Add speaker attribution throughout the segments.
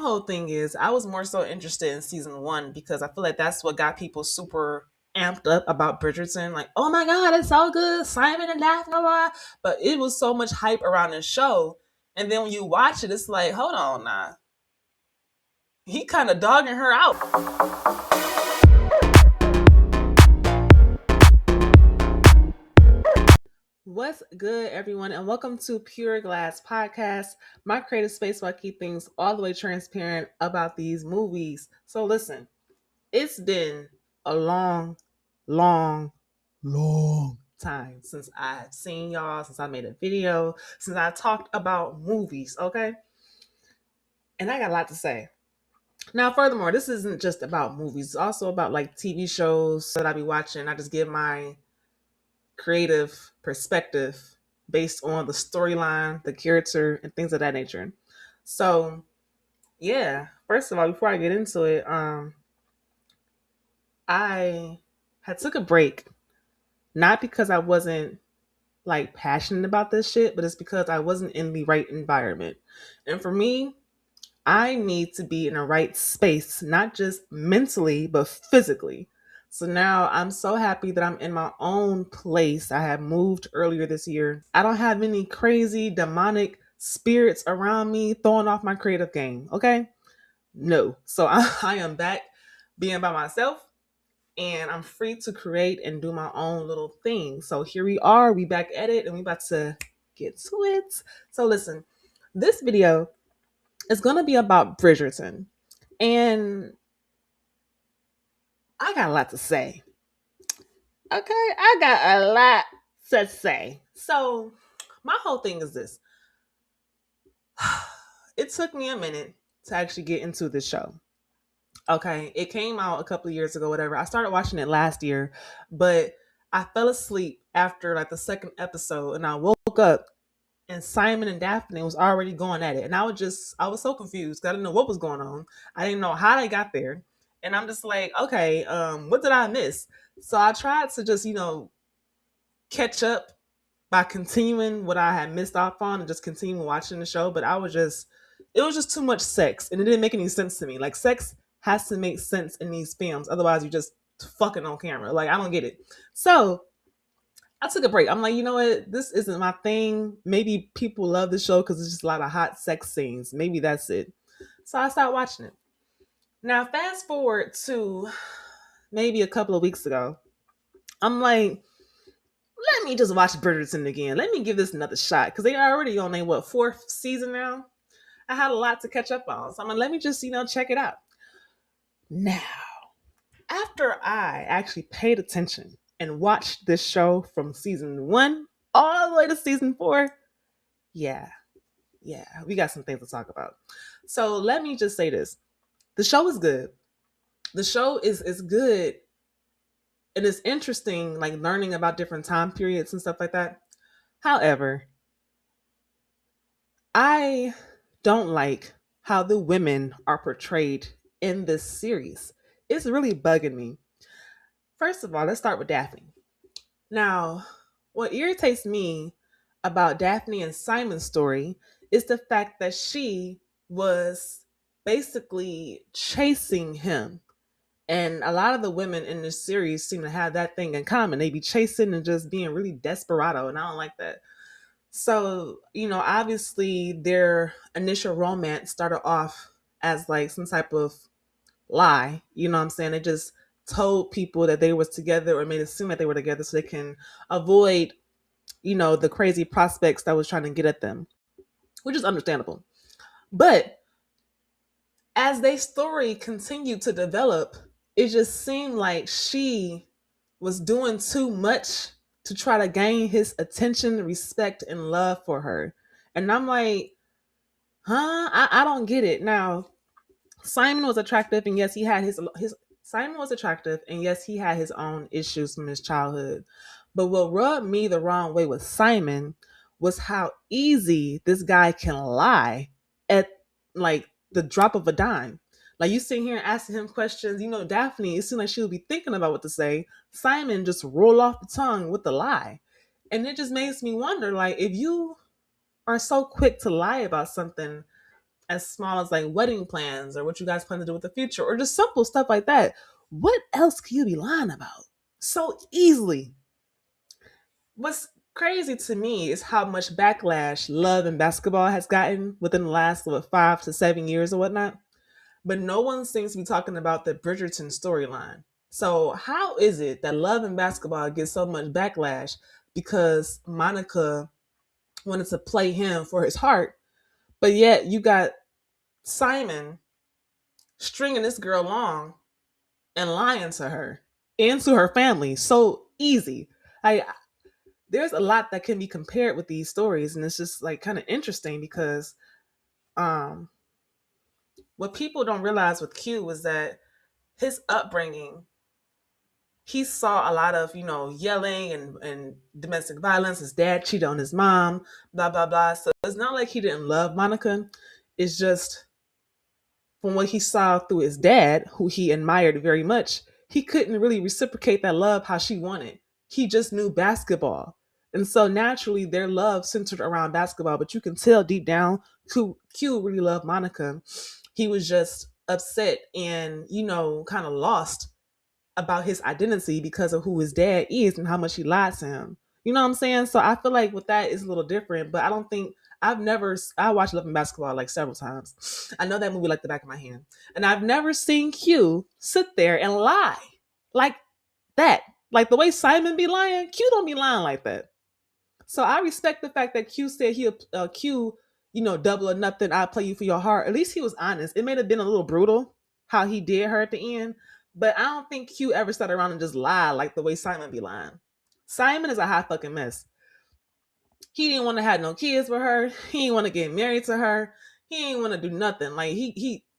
Speaker 1: whole thing is I was more so interested in season one because I feel like that's what got people super amped up about Bridgerton. Like, oh my god, it's so good, Simon and Daphne. Blah, blah. But it was so much hype around the show, and then when you watch it, it's like, hold on, nah, he kind of dogging her out. What's good, everyone, and welcome to PureGlass Podcast, my creative space where I keep things all the way transparent about these movies. So listen, it's been a long, long time since I've seen y'all, since I made a video, since I talked about movies, okay? And I got a lot to say. Now, furthermore, this isn't just about movies. It's also about like TV shows that I be watching. I just give my creative perspective based on the storyline, the character, and things of that nature. So, yeah, first of all, before I get into it, I had took a break, not because I wasn't like passionate about this shit, but it's because I wasn't in the right environment. And for me, I need to be in the right space, not just mentally, but physically. So now I'm so happy that I'm in my own place. I have moved earlier this year. I don't have any crazy demonic spirits around me throwing off my creative game. Okay. No. So I am back being by myself and I'm free to create and do my own little thing. So here we are. We back at it and we about to get to it. So listen, this video is going to be about Bridgerton. And I got a lot to say. Okay, I got a lot to say. So, my whole thing is this. It took me a minute to actually get into this show. Okay, it came out a couple of years ago, whatever. I started watching it last year, but I fell asleep after like the second episode and I woke up and Simon and Daphne was already going at it. And I was so confused. I didn't know what was going on. I didn't know how they got there. And I'm just like, okay, what did I miss? So I tried to just, catch up by continuing what I had missed off on and just continue watching the show. But it was just too much sex and it didn't make any sense to me. Like sex has to make sense in these films. Otherwise you're just fucking on camera. Like I don't get it. So I took a break. I'm like, you know what? This isn't my thing. Maybe people love the show because it's just a lot of hot sex scenes. Maybe that's it. So I started watching it. Now, fast forward to maybe a couple of weeks ago. I'm like, let me just watch Bridgerton again. Let me give this another shot because they are already on their fourth season now. I had a lot to catch up on, so I'm like, let me just check it out. Now, after I actually paid attention and watched this show from season one all the way to season four, yeah, we got some things to talk about. So let me just say this. The show is good. The show is good. And it's interesting, like learning about different time periods and stuff like that. However, I don't like how the women are portrayed in this series. It's really bugging me. First of all, let's start with Daphne. Now, what irritates me about Daphne and Simon's story is the fact that she was basically chasing him. And a lot of the women in this series seem to have that thing in common. They be chasing and just being really desperado, and I don't like that. So, obviously their initial romance started off as like some type of lie. You know what I'm saying? They just told people that they was together or made it seem like they were together so they can avoid, the crazy prospects that was trying to get at them, which is understandable. But as their story continued to develop, it just seemed like she was doing too much to try to gain his attention, respect, and love for her. And I'm like, I don't get it. Now, Simon was attractive, and yes, he had his Simon was attractive, and yes, he had his own issues from his childhood. But what rubbed me the wrong way with Simon was how easy this guy can lie at like the drop of a dime. Like you sitting here and asking him questions, Daphne, it seemed like she would be thinking about what to say. Simon just roll off the tongue with the lie. And it just makes me wonder, like, if you are so quick to lie about something, as small as like wedding plans or what you guys plan to do with the future or just simple stuff like that. What else can you be lying about so easily? What's crazy to me is how much backlash love and basketball has gotten within the last 5 to 7 years or whatnot. But no one seems to be talking about the Bridgerton storyline. So how is it that love and basketball gets so much backlash because Monica wanted to play him for his heart, but yet you got Simon stringing this girl along and lying to her and to her family so easy. I There's a lot that can be compared with these stories, and it's just like kind of interesting because um what people don't realize with Q was that his upbringing, he saw a lot of, yelling and domestic violence. His dad cheated on his mom, blah, blah, blah. So it's not like he didn't love Monica. It's just from what he saw through his dad, who he admired very much, he couldn't really reciprocate that love how she wanted. He just knew basketball. And so naturally, their love centered around basketball. But you can tell deep down, Q really loved Monica. He was just upset and, kind of lost about his identity because of who his dad is and how much he lied to him. You know what I'm saying? So I feel like with that is a little different, but I don't think I watched Love and Basketball like several times. I know that movie like the back of my hand. And I've never seen Q sit there and lie like that. Like the way Simon be lying, Q don't be lying like that. So I respect the fact that Q said Q, double or nothing, I'll play you for your heart. At least he was honest. It may have been a little brutal how he did her at the end, but I don't think Q ever sat around and just lied like the way Simon be lying. Simon is a hot fucking mess. He didn't want to have no kids with her. He didn't want to get married to her. He didn't want to do nothing. Like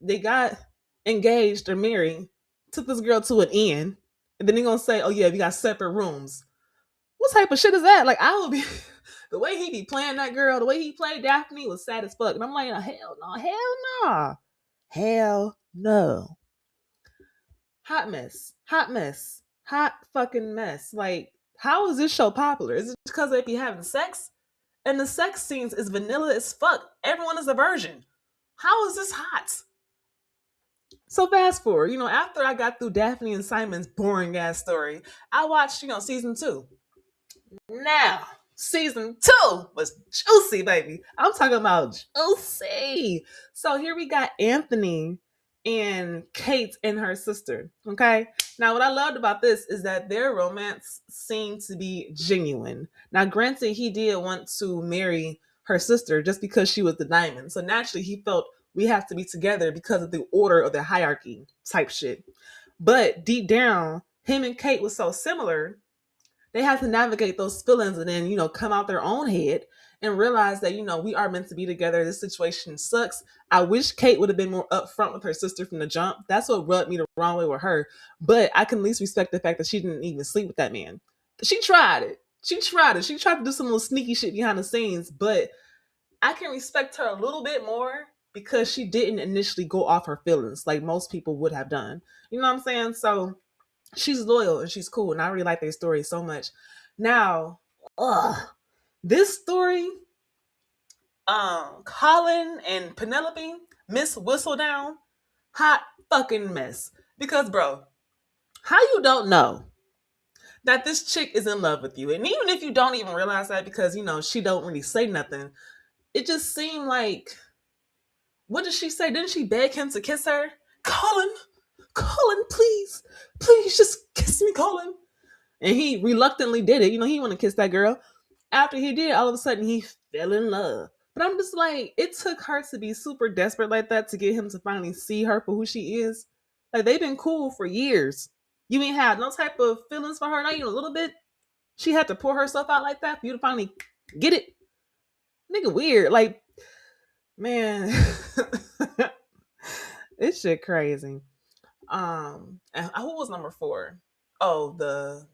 Speaker 1: they got engaged or married, took this girl to an inn, and then they gonna say, "Oh yeah, we got separate rooms." What type of shit is that? Like I would be the way he be playing that girl, the way he played Daphne was sad as fuck. And I'm like, oh, hell no, hell no. Hell no. Hot mess. Hot mess. Hot fucking mess. Like, how is this show popular? Is it because they be having sex? And the sex scenes is vanilla as fuck. Everyone is a virgin. How is this hot? So fast forward, after I got through Daphne and Simon's boring ass story, I watched, season 2. Now, season 2 was juicy, baby. I'm talking about juicy. So here we got Anthony and Kate and her sister. Okay. Now, what I loved about this is that their romance seemed to be genuine. Now, granted, he did want to marry her sister just because she was the diamond. So naturally, he felt we have to be together because of the order of the hierarchy type shit. But deep down, him and Kate was so similar. They have to navigate those feelings and then, come out their own head and realize that, we are meant to be together. This situation sucks. I wish Kate would have been more upfront with her sister from the jump. That's what rubbed me the wrong way with her. But I can at least respect the fact that she didn't even sleep with that man. She tried it. She tried to do some little sneaky shit behind the scenes, but I can respect her a little bit more because she didn't initially go off her feelings like most people would have done. You know what I'm saying? So she's loyal and she's cool, and I really like their story so much. Now, this story, Colin and Penelope, Miss Whistledown, hot fucking mess. Because, bro, how you don't know that this chick is in love with you, and even if you don't even realize that because she don't really say nothing, it just seemed like, what did she say? Didn't she beg him to kiss her? Colin, please, just kiss me, Colin. And he reluctantly did it. He want to kiss that girl. After he did, all of a sudden he fell in love. But I'm just like, it took her to be super desperate like that to get him to finally see her for who she is. Like, they've been cool for years. You ain't had no type of feelings for her, not even a little bit. She had to pour herself out like that for you to finally get it. Nigga weird. Like, man. This shit crazy. And who was number 4? Oh, the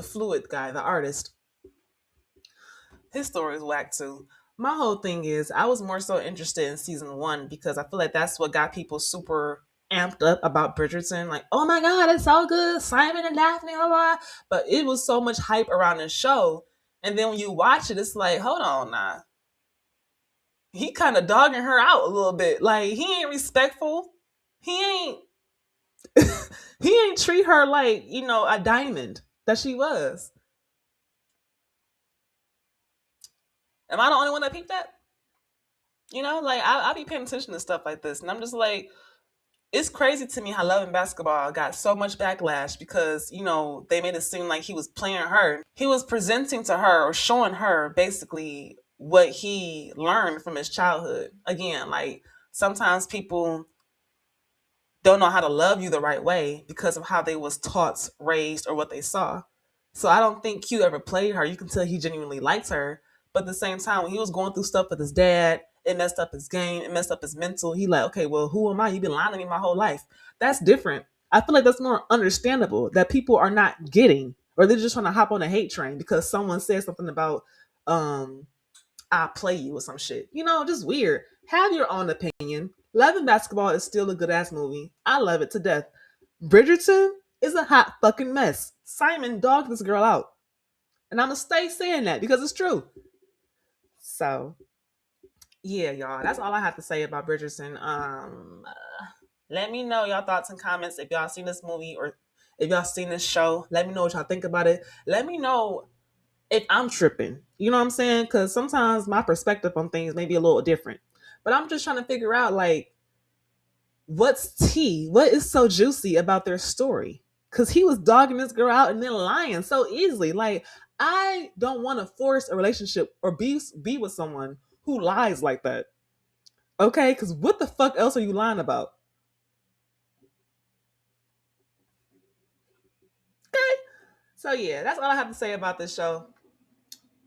Speaker 1: fluid guy, the artist. His story is whack too. My whole thing is I was more so interested in season 1 because I feel like that's what got people super amped up about Bridgerton. Like, oh my God, it's so good. Simon and Daphne, blah, blah. But it was so much hype around the show. And then when you watch it, it's like, hold on now. he kind of dogging her out a little bit. Like he ain't respectful. He ain't he ain't treat her like, a diamond that she was. Am I the only one that peeped that? Like I be paying attention to stuff like this, and I'm just like, it's crazy to me how Love and Basketball got so much backlash because, they made it seem like he was playing her. He was presenting to her or showing her basically what he learned from his childhood. Again, like sometimes people don't know how to love you the right way because of how they was taught, raised, or what they saw. So I don't think Q ever played her. You can tell he genuinely liked her. But at the same time, when he was going through stuff with his dad, it messed up his game, it messed up his mental. He like, okay, well, who am I? You've been lying to me my whole life. That's different. I feel like that's more understandable that people are not getting, or they're just trying to hop on a hate train because someone said something about um I'll play you or some shit. Just weird. Have your own opinion. Love and Basketball is still a good ass movie. I love it to death. Bridgerton is a hot fucking mess. Simon dogged this girl out. And I'm gonna stay saying that because it's true. So, yeah, y'all. That's all I have to say about Bridgerton. Let me know y'all thoughts and comments if y'all seen this movie or if y'all seen this show. Let me know what y'all think about it. Let me know if I'm tripping. You know what I'm saying? Because sometimes my perspective on things may be a little different. But I'm just trying to figure out, like, what's tea? What is so juicy about their story? Because he was dogging this girl out and then lying so easily. Like, I don't want to force a relationship or be with someone who lies like that. Okay? Because what the fuck else are you lying about? Okay? So, yeah, that's all I have to say about this show.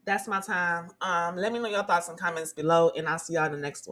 Speaker 1: That's my time. Let me know your thoughts and comments below, and I'll see y'all in the next one.